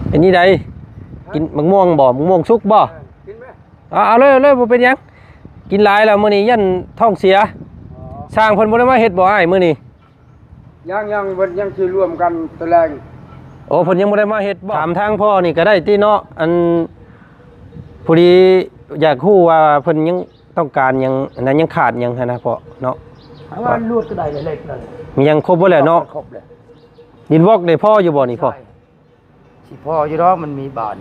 เป็นนี่ใดกินมะม่วงบ่มะม่วงสุกบ่กินไหมเอาเลยบ่เป็นหยังกินหลายแล้วมื้อนี้ยันท้องเสียสร้างเพิ่นบ่ได้มาเฮ็ดบ่อ้ายมื้อนี้ยังเพิ่นยังสิรวมกันตะแลงโอ้เพิ่นยังบ่ได้มาเฮ็ดบ่ถามทางพ่อนี่ก็ได้ติเนาะอันผู้ดีอยากฮู้ว่าเพิ่นยังต้องการหยังอันนั้นยังขาดหยังนะพ่อเนาะว่าลูดก็ได้เล็กนั่นมียังครบบ่แล้วเนาะครบเลยดินวอกได้พ่ออยู่บ่นี่พ่อสิพ่ออยู่ดอกมันมีบ้าน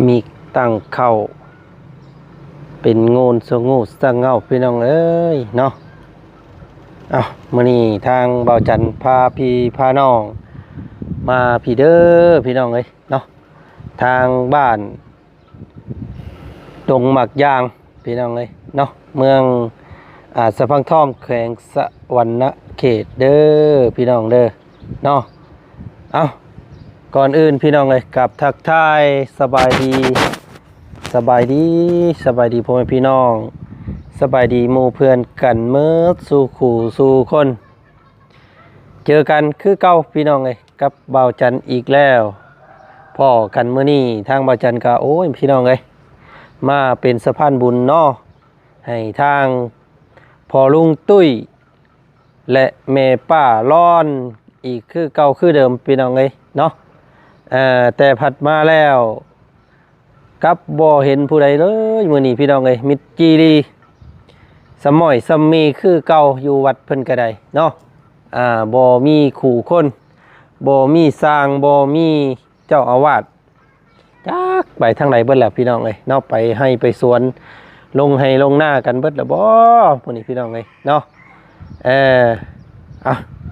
มีตั้งเข้าเป็นโงนสงูสงเงาพี่น้องเอ้ยเนาะมื้อนี้ทางเบาจันพาพี่พาน้องมาพี่เด้อพี่น้องเอ้ยเนาะทางบ้านดงหมักยางพี่น้องเอ้ยเนาะเมืองสะพังทองแขวงสะวรรณเขตเด้อพี่น้องเด้อเนาะก่อนอื่นพี่น้องเลยกับทักทายสบายดีพ่อแม่พี่น้องสบายดีหมู่เพื่อนกันเมื่อสู่ขู่สู่คนเจอกันคือเก่าพี่น้องเลยกับเบาจันอีกแล้วพ่อกันเมื่อนี้ทางเบาจันก็โอ้ยพี่น้องเลยมาเป็นสะพานบุญเนาะให้ทางพ่อลุงตุ้ยและแม่ป้าร้อนอีกคือเก่าคือเดิมพี่น้องเลยเนาะแต่ผัดมาแล้วกับบ่เห็นผู้ใดเลยมื้อนี้พี่น้องเอ้ยมิตรจีรีสมอยสมีคือเก่าอยู่วัดเพิ่นก็ได้เนาะบ่มีขู่คนบ่มีสร้างบ่มีเจ้าอาวาสจักไปทางไหนเบิดแล้วพี่น้องเอ้ยเนาะไปให้ไปสวนลงให้ลงหน้ากันเบิดแล้วบ่มื้อนี้พี่น้องเอ้ยเนาะ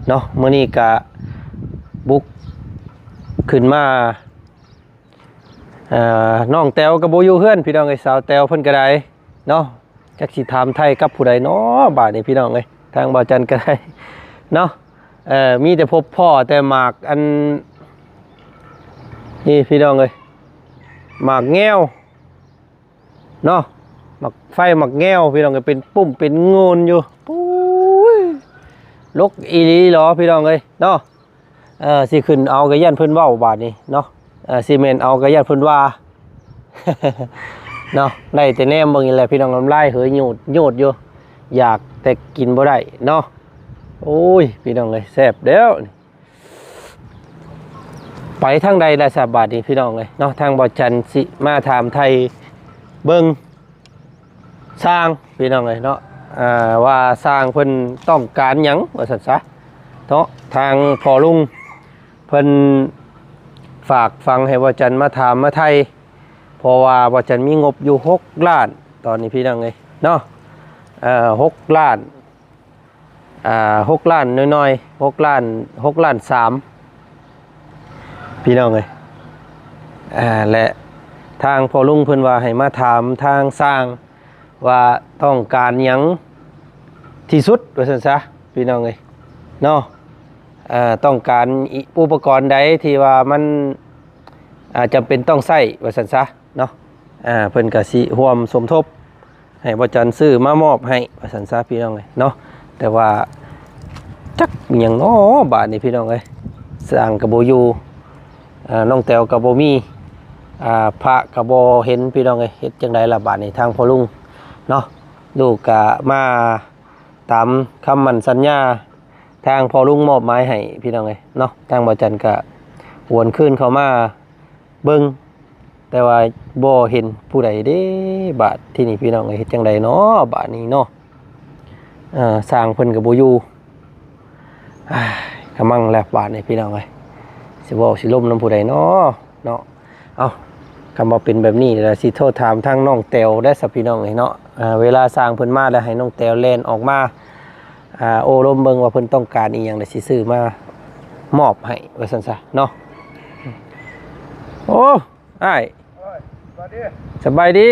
เนาะมื้อนี้ก็บุกขึ้นมาน้องแต้วกับโบยูเพื่อนพี่น้องไอ้สาวแต้วเพิ่นก็ได้เนาะจักสิถามไทยกับผู้ใดเนาะบาดนี้พี่น้องเอ้ยทางบ่าวจันก็ได้เนาะมีแต่พบพ่อแต่หมากอันนี่พี่น้องเอ้ยหมากแง้วเนาะหมากไฟหมากแง้วพี่น้องเอ้ยเป็นปุ่มเป็นโงนอยู่ปุ้ยลกอีหลีเหรอพี่น้องเอ้ยเนาะสิขึ้นเอากระยันเพิ่นเว้าบาดนี้เนาะซีเมนเอากระยันเพิ่นว่า เนาะได้แต่แนมเบิ่งนี่แหละพี่น้องน้ำลายเหยโยดอยู่อยากแต่กินบ่ได้เนาะโอ้ยพี่น้องเอ้ยแซ่บเด้อไปทางใดล่ะสบาดนี้พี่น้องเอ้ยเนาะทางบ่จันสิมาถามไทยเบิ่งสร้างพี่น้องเอ้ยเนาะว่าสร้างเพิ่นต้องการหยังว่าซั่นซะเนาะทางพ่อลุงเพิ่นฝากฟังให้บ่จันมาถามมาไทยเพราะว่าบ่จันมีงบอยู่6 ล้านตอนนี้พี่น้องเอ้ยเนาะ6 ล้าน6 ล้านน้อยๆ6 ล้าน6 ล้าน3พี่น้องเอ้ยและทางพ่อลุงเพิ่นว่าให้มาถามทางสร้างว่าต้องการหยังที่สุดว่าซั่นซะพี่น้องเอ้ยเนาะต้องการอุปกรณ์ใดที่ว่ามันจำเป็นต้องใช้ว่าซั่นซะเนาะเพิ่นก็สิร่วมสมทบให้บ่จันซื้อมามอบให้ว่าซั่นซะพี่น้องเอ้ยเนาะแต่ว่าจักหยังเนาะบาดนี้พี่น้องเอ้ยสร้างก็บ่อยู่น้องแต้วก็บ่มีพระก็บ่เห็นพี่น้องเอ้ยเฮ็ดจังไดล่ะบาดนี้ทางพ่อลุงเนาะลูกก็มาตามคำมั่นสัญญาทางพอลุงมอบไม้ให้พี่น้องเลยเนาะทางบ่จันก็หวนขึ้นเข้ามาเบิ่งแต่ว่าบ่เห็นผู้ใดเด้บาดที่นี่พี่น้องเฮ็ดจังไดเนาะบาดนี้เนาะสร้างเพิ่นก็บ่อยู่กำลังแล้วบาดนี้พี่น้องเอ้ยสิเว้าสิล้มนำผู้ใดเนาะเอา คำว่าเป็นแบบนี้แล้วสิโทษถามทางน้องแตวได้สับพี่น้องเนาะเวลาสร้างเพิ่นมาแล้วให้น้องแตวเล่นออกมาโอ้ลมเบิ่งว่าเพิ่นต้องการอีหยังได้สิซื้อมามอบให้ว่าซั่นซะเนาะโอ้อ้ายสบายดี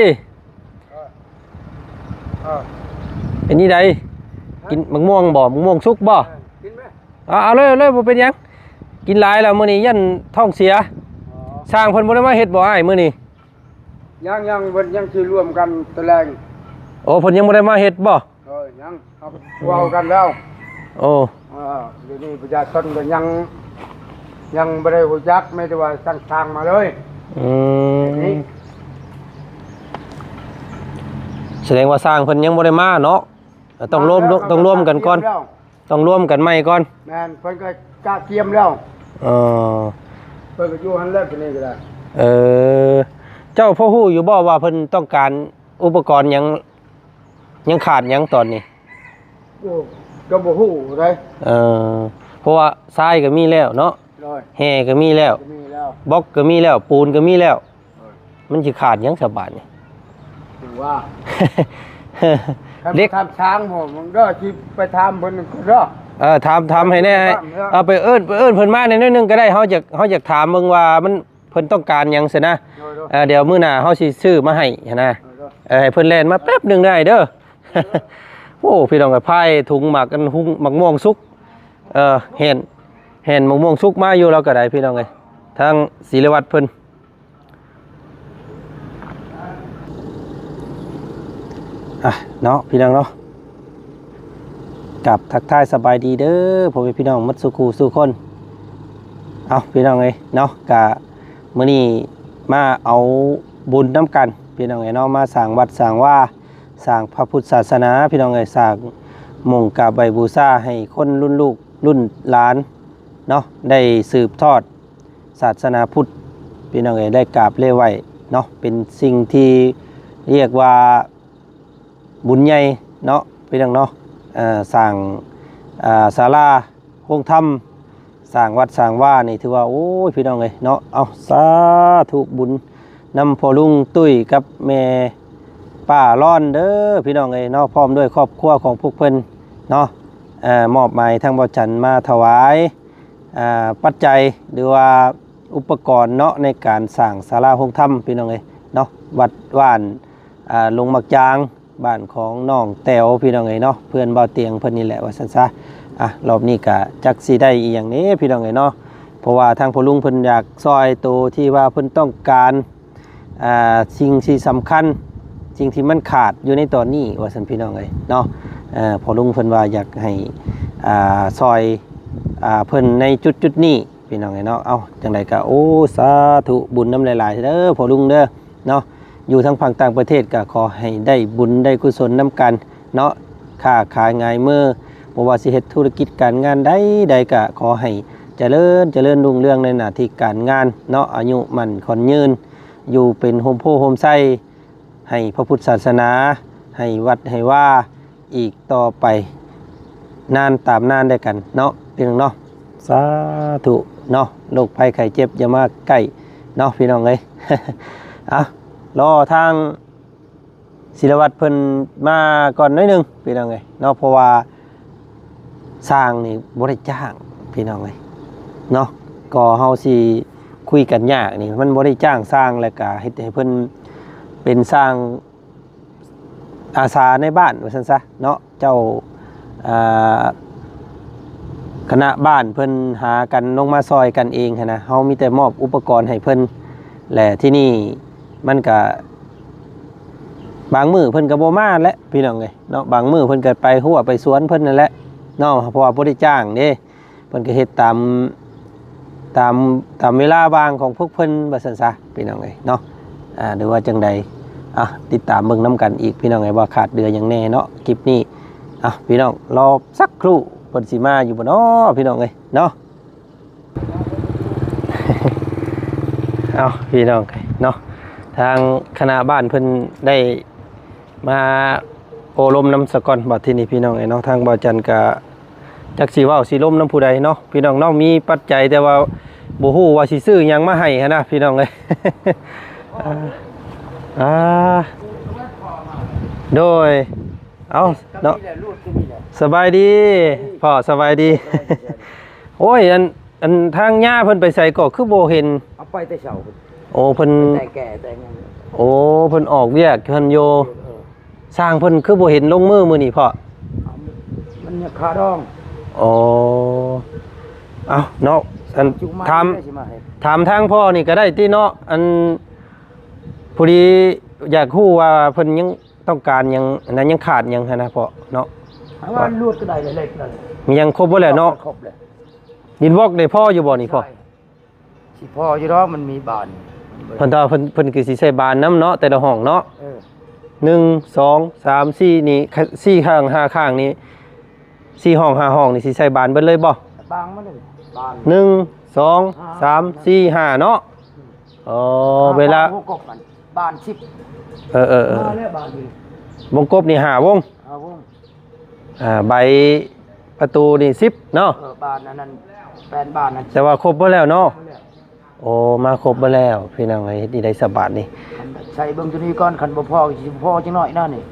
เป็นนี่ใดกินมะม่วงบ่มะม่วงสุกบ่กินไหมเอาเลยบ่เป็นหยังกินหลายแล้วมื้อนี้ยันท้องเสียสร้างเพิ่นบ่ได้มาเฮ็ดบ่อ้ายมื้อนี้ยังเพิ่นยังสิร่วมกันแถลงโอ้เพิ่นยังบ่ได้มาเฮ็ดบ่ยังเอาเว้ากันแล้วโอ้เดี๋ยวนี้ประชาชนก็ยังบ่ได้รู้จักไม่ได้ว่าสั่งทางมาเลยแสดงว่าสร้างเพิ่นยังบ่ได้มาเนาะต้องร่วมกันก่อนต้องร่วมกันใหม่ก่อนแม่นเพิ่นก็กล้าเตรียมแล้วเพิ่นก็อยู่หั่นแล้วเพิ่นนี่ก็ได้เจ้าพ่อฮู้อยู่บ่ว่าเพิ่นต้องการอุปกรณ์หยังขาดหยังตอนนี้ก็บ่ฮู้ได้เพราะว่าทรายก็มีแล้วเนาะแห่ก็มีแล้วบล็อกก็มีแล้วปูนก็มีแล้วมันสิขาดหยังสบายนี่ถือว่าเล็กทำช้างผมก็สิไปทำเพิ่นก็ทำให้แน่เอาไปเอิ้นเพิ่นมาในนิดนึงก็ได้เฮาอยากถามมึงว่ามันเพิ่นต้องการหยังซินะเดี๋ยวมื้อหน้าเฮาสิซื้อมาให้นะให้เพิ่นแล่นมาแป๊บนึงได้เด้อโอ้พี่น้องก็พายถุงหมักกันหุงหมักม่วงสุกเห็นหมักม่วงสุกมาอยู่แล้วก็ได้พี่น้องเอ้ยทางศิริวัฒน์เพิ่นเนาะพี่น้องเนาะกับทักทายสบายดีเด้อผมเป็นพี่น้องมัดสุขูสู่คนเอาพี่น้องเอ้ยเนาะกะมื้อนี้มาเอาบุญน้ำกันพี่น้องเอ้ยเนาะมาสร้างวัดสร้างว่าสร้างพระพุทธศาสนาพี่น้องเอ้ยสร้างมงกราบไหว้บูชาให้คนรุ่นลูกรุ่นหลานเนาะได้สืบทอดศาสนาพุทธพี่น้องเอ้ยได้กราบไหว้เนาะเป็นสิ่งที่เรียกว่าบุญใหญ่เนาะพี่น้องเนาะสร้างศาลาโฮงธรรมสร้างวัดสร้างว่านี่ถือว่าโอ้ยพี่น้องเอ้ยเนาะเอาสาธุบุญนำพ่อลุงตุ้ยกับแม่ป้าร้อนเด้อพี่น้องเอ้ยเนาะพร้อมด้วยครอบครัวของพวกเพิ่นเนาะมอบหมายทางบ่จันมาถวายปัจจัยหรือว่าอุปกรณ์เนาะในการสร้างศาลาโฮงธรรมพี่น้องเอ้ยเนาะวัดว่านลงมักจางบ้านของน้องแต๋วพี่น้องเอ้ยเนาะเพื่อนเบาเตียงเพิ่นนี่แหละว่าซั่นซะรอบนี้ก็จักสิได้อีหยังนี้พี่น้องเอ้ยเนาะเพราะว่าทางพ่อลุงเพิ่นอยากซอยโตที่ว่าเพิ่นต้องการสิ่งที่สำคัญสิ่งที่มันขาดอยู่ในตอนนี้ว่าซั่นพี่น้องเอ้ยเนาะพ่อลุงเพิ่นว่าอยากให้ซอยเพิ่นในจุดนี้พี่น้องเอ้ยเนาะเอาจังไดก็โอ้สาธุบุญนำหลายๆเด้อพ่อลุงเด้อเนาะอยู่ทั้งฝั่งต่างประเทศก็ขอให้ได้บุญได้กุศลนำกันเนาะค้าขายง่ายมือบ่ว่าสิเฮ็ดธุรกิจการงานใดก็ขอให้เจริญรุ่งเรืองในหน้าที่การงานเนาะอายุมั่นขวัญยืนอยู่เป็นโฮมโพโฮมไส้ให้พระพุทธศาสนาให้วัดให้ว่าอีกต่อไปนานตามนานได้กันเนาะพี่น้องเนาะสาธุเนาะโรคภัยไข้เจ็บอย่ามาใกล้เนาะพี่น้องเอ้ย รอทางศิลวัตรเพิ่นมาก่อนหน่อยนึงพี่น้องเอ้ยเนาะเพราะว่าสร้างนี่บ่ได้จ้างพี่น้องเอ้ยเนาะก็เฮาสิคุยกันยากนี่มันบ่ได้จ้างสร้างแล้วก็เฮ็ดให้เพิ่นเป็นสร้างอาสาในบ้านว่าซั่นซะเนาะเจ้าคณะบ้านเพิ่นหากันลงมาซอยกันเองนะเฮามีแต่มอบอุปกรณ์ให้เพิ่นแหละที่นี่มันก็บางมือเพิ่นก็บ่มาแล้วพี่น้องเอ้ยเนาะบางมือเพิ่นก็ไปหัวไปสวนเพิ่นนั่นแหละเนาะเพราะว่าบ่ได้จ้างเด้เพิ่นก็เฮ็ดตามเวลาว่างของพวกเพิ่นว่าซั่นซะพี่น้องเอ้ยเนาะหรือว่าจังใดติดตามเบิ่งนํกันอีกพี่น้องเอ้ยว่าขาดเดือหยังแน่เนาะคลิปนี้พี่น้องรอสักครู่เพิ่นสิมาอยู่บ่เนาะพี่น้องเอ้ยเนาะ พี่น้องเนาะทางคณะบ้านเพิ่นได้มาโอลมน้ำสกอนบัดที่นี่พี่น้องเนาะทางบ่อจันก็จักสิเว้าสิลมน้ำผู้ใดเนาะพี่น้องเนาะมีปัจจัยแต่ว่าบ่ฮู้ว่าสิซื้อหยังมาให้นะพี่น้องเอ้ย อ่าโดยเอาเนาะสบายดีพ่อสบายดี โอ้ยอันทางย่าเพิ่นไปใส่ก็คือบ่เห็น เอาไปแต่เช้า โอ้เพิ่น แต่แก่แต่ยัง โอ้เพิ่นออกเวียกเพิ่นโยสร้างเพิ่นคือบ่เห็นลงมือมื้อนี้พ่อ มันเนี่ยคาดอง อ๋อเอาเนาะอันถามทางพ่อนี่ก็ได้ติเนาะอันพอดีอยากฮู้ว่าเพิ่นยังต้องการหยังอันนั้นยังขาดหยังหันนะพ่อเนาะ ว่าลวดก็ได้เล็กๆนั่น มียังครบบ่แล้วเนาะ ครบเลย ดินวอกได้พ่ออยู่บ่นี่พ่อ สิพ่ออยู่เนาะมันมีบาน เพิ่นว่าเพิ่นคือสิใช้บานน้ำเนาะแต่ละห้องเนาะ 1 2 3 4นี่4ข้าง5ข้างนี่4ห้อง5ห้องนี่สิใช้บานเบิดเลยบ่ บางมันเลยบาน 1 2 3 4 5เนาะอ๋อเวลา กบมันบานชิบ มาแล้วบานอยู่ วงกบนี่5วง วง ใบประตูนี่10เนาะ บานนั้นแปลนบานนั้น แต่ว่าครบบ่แล้วเนาะโอ้มาครบบ่แล้วพี่น้องเอ้ยนี่ได้สบายนี่ ใช้เบิ่งตัวนี้ก่อนคันบ่พอสิพอจังน้อยนั่นนี่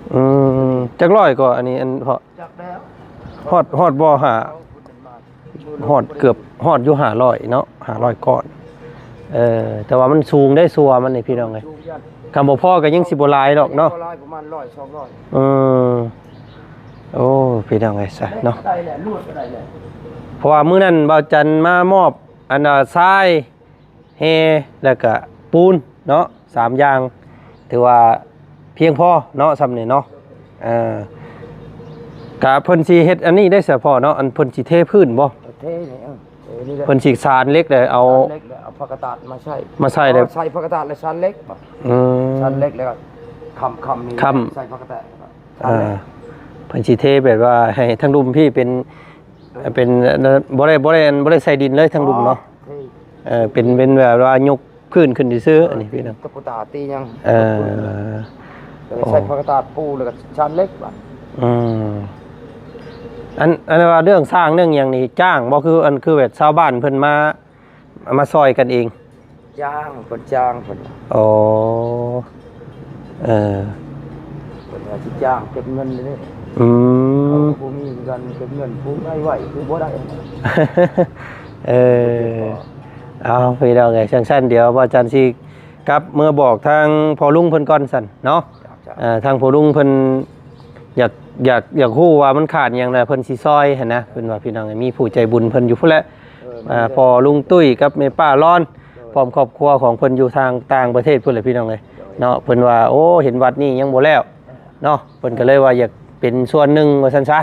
จักร้อยก็อันนี้อันพอ จักแล้ว ฮอดบ่หาฮอดเกือบฮอดอยู่500เนาะ500ก้อนแต่ว่ามันสูงได้สัวมันนี่พี่น้องเอ้ยคำบ่พอก็ยังสิบ่หลายดอกเนาะ ประมาณ100 200 โอ้พี่น้องเอ้ยซะเนาะ ได้แหละลวดก็ได้แหละ เพราะว่ามื้อนั้นบ่าวจันทร์มามอบอันทรายเฮแล้วก็ปูนเนาะ3อย่างถือว่าเพียงพอเนาะซำนี่เนาะกะเพิ่นสิเฮ็ดอันนี้ได้เฉพาะเนาะอันเพิ่นสิเทพื้นบ่ เทนี่นี่แหละ เพิ่นสิสานเล็กเลยเอา เล็กแล้วเอาผักกาดมาใส่ มาใส่ได้ ใส่ผักกาดและชั้นเล็กบ่ ชั้นเล็กแล้วก็คำนี่ใส่ผักกาด เพิ่นสิเทแบบว่าให้ทั้งรุมพี่เป็นบ่ได้ใส่ดินเลยทั้งรุมเนาะเป็นแบบว่ายกพื้นขึ้นซื่อๆอันนี้พี่น้อง ตะปูตาตียัง โอ้ ใส่ผักกาดปูแล้วก็ชั้นเล็กบ่ อันว่าเรื่องสร้างเรื่องอย่างนี้จ้างบ่คือแบบชาวบ้านเพิ่นมาซอยกันเอง จ้างเพิ่นจ้างเพิ่น อ๋อเพิ่นว่าสิจ้างเก็บเงินเลยผู้มีเงินเก็บเงินผู้ได้ไหวคือบ่ได้ เอาพี่น้องไงสั้นๆเดี๋ยวว่าจันทร์สิกลับเมื่อบอกทางพ่อลุงเพิ่นก่อนสั่นเนาะทางพ่อลุงเพิ่นอยากฮู้ว่ามันขาดหยังน่ะเพิ่นสิซอยหั่นนะเพิ่นว่าพี่น้องมีผู้ใจบุญเพิ่นอยู่พุ่นแหละพ่อลุงตุ้ยกับแม่ป้าร้อนพร้อมครอบครัวของเพิ่นอยู่ทางต่างประเทศพุ่นแหละพี่น้องเอ้ยเนาะเพิ่นว่าโอ้เห็นวัดนี้ยังบ่แล้วเนาะเพิ่นก็เลยว่าอยากเป็นส่วนหนึ่งว่าซั่นซะ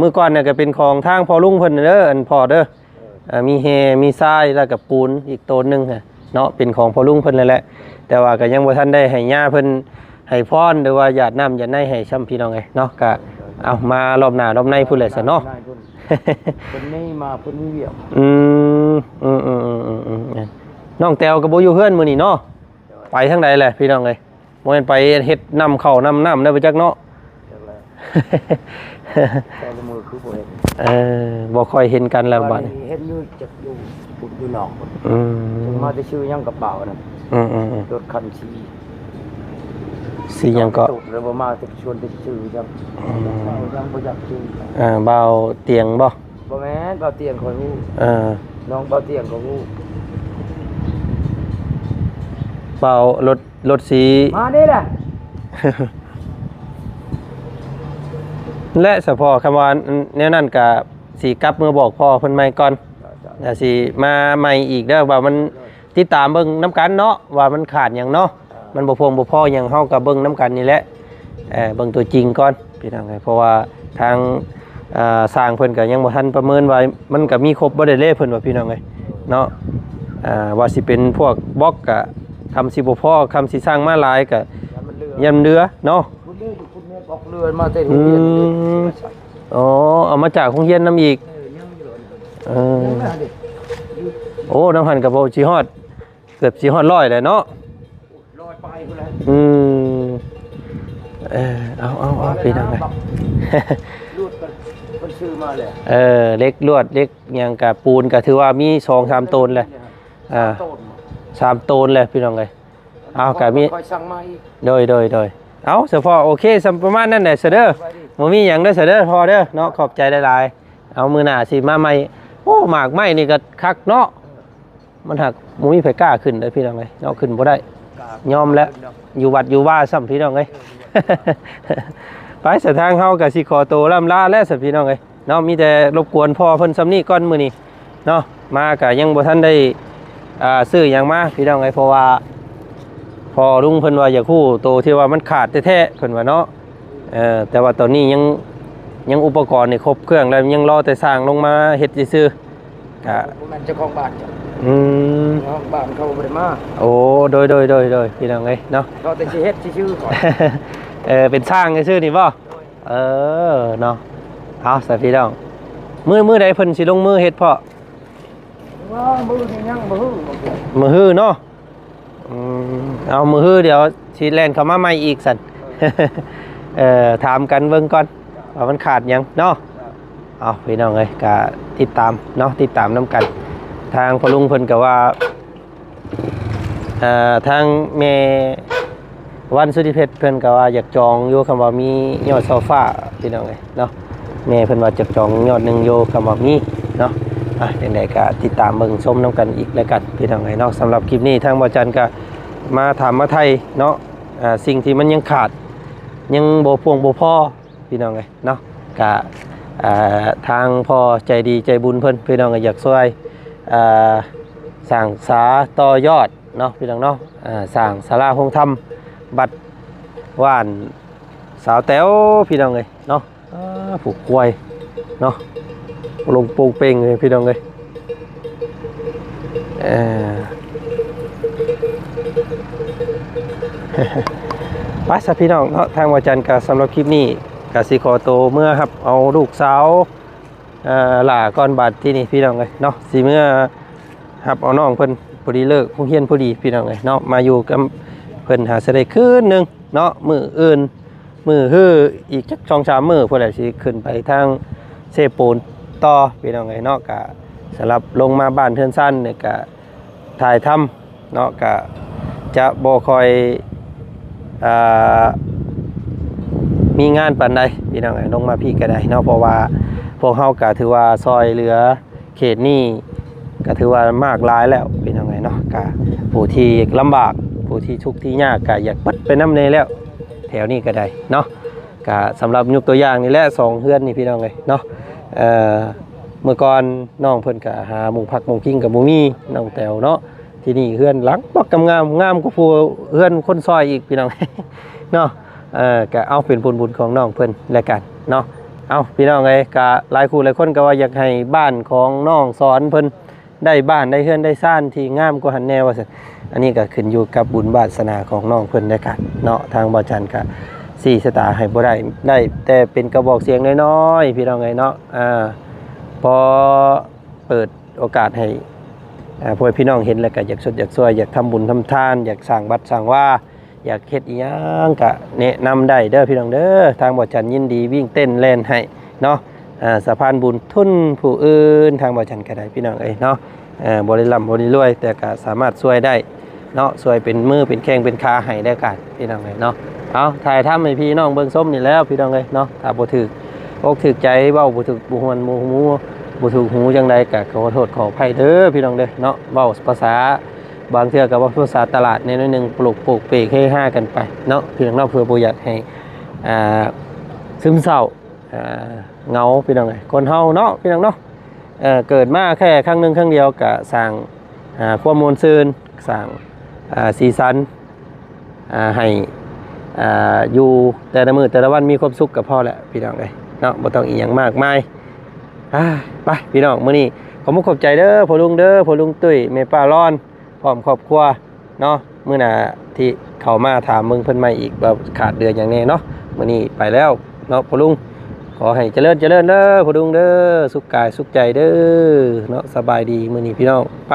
มื้อก่อนน่ะก็เป็นของทางพ่อลุงเพิ่นเด้ออันพ่อเด้อมีเฮมีทรายแล้วก็ปูนอีกโตนนึงเนาะเป็นของพ่อลุงเพิ่นนั่นแหละแต่ว่าก็ยังบ่ทันได้ให้ย่าเพิ่นให้พรหรือว่าหยาดน้ำหยาดในให้ช้ำพี่น้องไงเนาะก็เอามารอบหน้ารอบในพุ่นแหละซะเนาะ เพิ่นนี่มาเพิ่นมีเวียก น้องแต้วก็บ่อยู่เฮือนมื้อนี้เนาะไปทางใดแหละพี่น้องเอ้ยบ่แม่นไปเฮ็ดน้ำเข้าน้ำได้บ่จักเนาะ แต่ละมือคือบ่เห็น บ่ค่อยเห็นกันแล้วบัดนี้ เห็นอยู่จักอยู่ปุ่นอยู่นอก ม มาแต่ชื่อยังกระเป๋านั่นรถคันสี สิหยังก็ ตูดแล้วบ่มาแต่ชวนแต่ชื่อจังยังบ่อยากชื่อ เบาเตียงบ่ บ่แม่นเบาเตียงคอยฮู้ น้องเบาเตียงก็ฮู้ เบารถสี มานี่แหละ และเฉพาะคำว่าแนวนั้นก็สิกลับมือบอกพ่อเพิ่นใหม่ก่อนแล้วสิมาใหม่อีกเด้อว่ามันติดตามเบิ่งน้ำกันเนาะว่ามันขาดหยังเนาะมันบ่พงบ่พอหยังเฮาก็เบิ่งน้ำกันนี่แหละเบิ่งตัวจริงก่อนพี่น้องเพราะว่าทางสร้างเพิ่นก็ยังบ่ทันประเมินว่ามันก็มีครบบ่ได้เลยเพิ่นว่าพี่น้องเนาะว่าสิเป็นพวกบล็อกก็คำสิบ่พอคำสิสร้างมาหลายก็ยำเรือเนาะออกเรือมาแต่โรงเรียน อ๋อเอามาจากโรงเรียนนำอีกโอ้น้ำหันกับโบจีฮอดเกือบจีฮอด100เลยเนาะ100ไปพุ่นแหละเอาพี่น้องไป รูดกันเพิ่นซื้อมาเลยเล็กลวดเล็กหยังกับปูนก็ถือว่ามี2-3 โตนเลย3 โตนเลยพี่น้องเอ้ย เอากะมี คอยสั่งมาอีก โดยเอาเฉพาะโอเคสำประมาณนั้นแหละเสยเด้อบ่มีหยังเด้อเสยเด้อพอเด้อเนาะขอบใจหลายๆเอามื้อหน้าสิมาใหม่โอ้หมากไม้นี่ก็คักเนาะมันหักบ่มีไผกล้าขึ้นเด้อพี่น้องเอ้ยเนาะขึ้นบ่ได้ยอมแล้วอยู่วัดอยู่ว่าซ้ำพี่น้องเอ้ย ไปเสยทางเฮาก็สิขอตัวล่ำลาแล้วสิพี่น้องเอ้ยเนาะมีแต่รบกวนพ่อเพิ่นซ้ำนี้ก่อนมื้อนี้เนาะมาก็ยังบ่ทันได้ซื้อหยังมาพี่น้องเอ้ยเพราะว่าพอลุงเพิ่นว่าอยากฮู้โตที่ว่ามันขาดแท้ๆเพิ่นว่าเนาะแต่ว่าตอนนี้ยังอุปกรณ์นี่ครบเครื่องแล้วยังรอแต่สร้างลงมาเฮ็ดซื่อๆก็ มันเจ้าของบ้านจ้ะ อืม เจ้าของบ้านเขาบ่ได้มา โอ้โดยพี่น้องเอ้ยเนาะ เขาแต่สิเฮ็ดชื่อๆก่อน เป็นสร้างซื่อๆนี่บ่เนาะเอาซะพี่น้องมื้อใดเพิ่นสิลงมือเฮ็ดพ่อ ว่ามือนี่ยังบ่ฮู้บ่ฮู้ มื้อฮื้อเนาะเอามื้อฮื้อเดี๋ยวสิแล่นเข้ามาใหม่อีกสั่น ถามกันเบิ่งก่อนว่ามันขาดหยังเนาะเอาพี่น้องเอ้ยก็ติดตามเนาะติดตามนํกันทางพ่อลุงเพิ่นก็ว่าทางแม่วันสุธิเพชรเพิ่นก็ว่าอยากจองอยู่คำว่ามียอดโซฟาพี่น้องเอ้ยเนาะแม่เพิ่นว่าจะจองยอดหนึงอยู่คำว่ามีเนาะจังได๋ก็ติดตามเบิ่งชมนํกันอีกแล้วกันพี่น้องเอ้ยเนาะสำหรับคลิปนี้ทางบ่จันก็มาถามมาไทยเนาะสิ่งที่มันยังขาดยังบ่พวงบ่พอพี่น้องเอ้ยเนาะก็ทางพ่อใจดีใจบุญเพิ่นพี่น้องก็อยากช่วยสร้างศาต่อยอดเนาะพี่น้องเนาะสร้างศาลาโฮงธรรมบัดว่านสาวแต๋วพี่น้องเอ้ยเนาะผูกกล้วยเนาะลงปูเป่งเลยพี่น้องเอ้ยไปซะพี่น้องเนาะทางวาจันทร์ก็สำหรับคลิปนี้ก็สิขอโตวเมื่อครับเอาลูกสาวหล่าก่อนบาดที่นี่พี่น้องเอ้ยเนาะสิเมื่อครับเอาน้องเพิ่นพอดีเลิกโรงเรียนพอดีพี่น้องเอ้ยเนาะมาอยู่กับเพิ่นหาเสด็จคืนหนึงเนาะมื้ออื่นมื้อฮื้ออีกจัก 2-3 มื้อพุ่นแหละสิขึ้นไปทางเซปูนต่อพี่น้องเอ้ยเนาะก็สำหรับลงมาบ้านเทือนสั้นเนี่ยก็ถ่ายทำเนาะก็จะบ่ค่อยมีงานปานใดพี่น้องเอ้ยลงมาพี่ก็ได้เนาะเพราะว่าพวกเฮาก็ถือว่าซอยเหลือเขตนี้ก็ถือว่ามากหลายแล้วพี่น้องเอ้ยเนาะก็ผู้ที่ลำบากผู้ที่ทุกข์ที่ยากก็อยากปัดไปน้ำในแล้วแถวนี้ก็ได้เนาะก็สำหรับยกตัวอย่างนี่แหละ2เฮือนนี่พี่น้องเอ้ยเนาะเมื่อก่อนน้องเพิ่นก็หาหมู่พักหมู่พิงกับบ่มีน้องแต๋วเนาะที่นี่เฮือนหลังปักงามงามกว่าผู้เฮือนคนซอยอีกพี่น้อง เนาะก็เอาเป็นบุญของน้องเพิ่นแล้วกันเนาะเอาพี่น้องเอ้ยก็หลายคู่หลายคนก็ว่าอยากให้บ้านของน้องสอนเพิ่นได้บ้านได้เฮือนได้ซ่านที่งามกว่าหันแนวว่าซั่นอันนี้ก็ขึ้นอยู่กับบุญวาสนาของน้องเพิ่นแล้วกันเนาะทางบ่จันก็4สตาร์ให้บ่ได้แต่เป็นกระบอกเสียงน้อยๆพี่น้องเอ้ยเนาะพอเปิดโอกาสให้พวกพี่น้องเห็นแล้วก็อยากสดอยากช่วยอยากทำบุญทำทานอยากสร้างบัตรสร้างว่าอยากเฮ็ดอีหยังก็แนะนำได้เด้อพี่น้องเด้อทางบ่จันยินดีวิ่งเต้นแล่นให้เนาะสะพานบุญทุนผู้อื่นทางบ่จันก็ได้พี่น้องเอ้ยเนาะบ่ได้ร่ำบ่ได้รวยแต่ก็สามารถช่วยได้เนาะช่วยเป็นมือเป็นแข้งเป็นขาให้ได้กันพี่น้องเอ้ยเนาะเอาถ่ายทำให้พี่น้องเบิ่งส้มนี่แล้วพี่น้องเอ้ยเนาะถ้าบ่ถูกอกถูกใจเว้าบ่ถูกบ่ฮวนบ่ฮู้บ่ถูกหูจังใดก็ขอโทษขออภัยเด้อพี่น้องเด้อเนาะเว้าภาษาบางเทื่อก็เว้าภาษาตลาดนิดนึงปลุกปลูกเปกให้ห้ากันไปเนาะพี่น้องเนาะเพื่อบ่อยากให้ซึมเศร้าเหงาพี่น้องเอ้ยคนเฮาเนาะพี่น้องเนาะเกิดมาแค่ครั้งหนึงครั้งเดียวก็สร้างความม่วนซื่นสร้างสีสันให้อยู่แต่ละมื้อแต่ละวันมีความสุขก็พอแล้วพี่น้องเอ้ยเนาะบ่ต้องอีหยังมากมายไปพี่น้องมื้อนี้ขอบใจเด้อพ่อลุงเด้อพ่อลุงตุ้ยแม่ป้าร้อนพร้อมครอบครัวเนาะมื้อหน้าที่เข้ามาถามมึงเพิ่นใหม่อีกว่าขาดเดือนหยังแน่เนาะมื้อนี้ไปแล้วเนาะพ่อลุงขอให้เจริญเด้อพ่อลุงเด้อสุขกายสุขใจเด้อเนาะสบายดีมื้อนี้พี่น้องไป